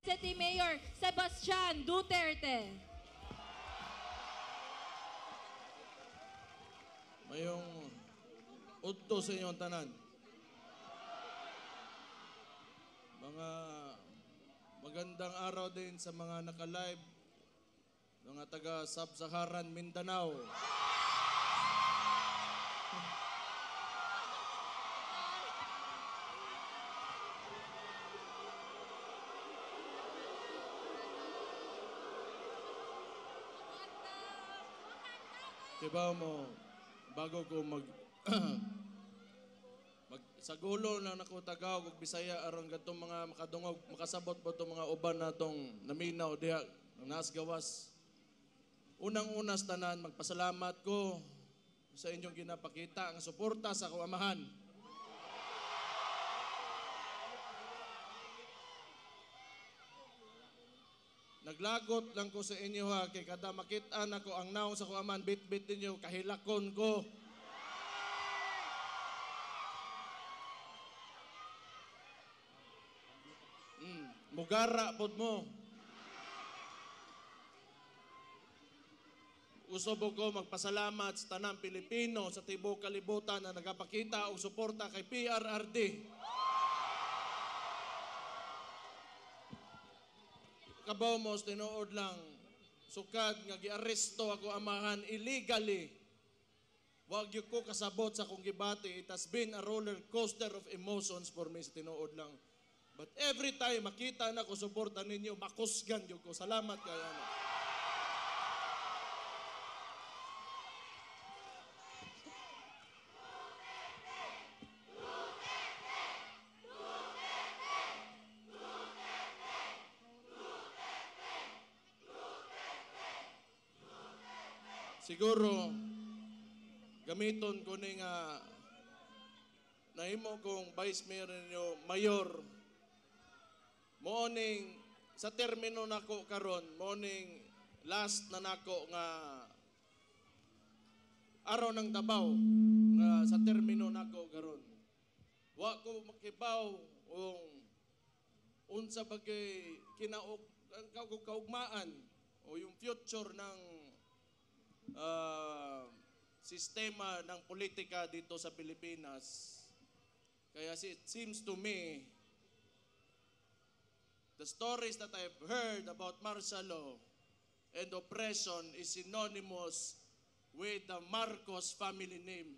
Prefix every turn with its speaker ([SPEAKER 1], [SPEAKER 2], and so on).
[SPEAKER 1] City Mayor Sebastian Duterte.
[SPEAKER 2] Mayong udto sa inyong tanan. Mga magandang araw din sa mga naka-live, mga taga Sub-Saharan Mindanao. Diba mo, bago ko sagulo na nako Tagaw ug Bisaya aron gadtong mga makadungog makasabot po itong mga uban natong naminaw diha nas gawas. Unang-unas tanan magpasalamat ko sa inyong ginapakita ang suporta sa akong amahan. Naglagot lang ko sa inyo ha, kay kada makita na ko ang naong sa akong amahan, bit-bit ninyo, kahilakon ko. Mugara pod mo. Usob ko magpasalamat sa tanang Pilipino sa tibuok kalibutan na nagapakita og suporta kay PRRD. Kabaw mo tinuod lang sukad nga giaresto ako amahan illegally. Wag gyud ko kasabot sa akong gibati. It has been a roller coaster of emotions for me sa tinuod lang. But every time makita na ko suporta ninyo, makusgan gyud ko. Salamat kayo. Siguro gamiton ko ni nga nahimo kong vice mayor ninyo, mayor. Morning sa termino nako karon, morning last na nako nga araw ng Davao nga sa termino nako karon. Wa ko makibaw unsa bagay kinaog kaugmaan o yung future ng sistema ng politika dito sa Pilipinas. Kaya it seems to me the stories that I've heard about martial law and oppression is synonymous with the Marcos family name.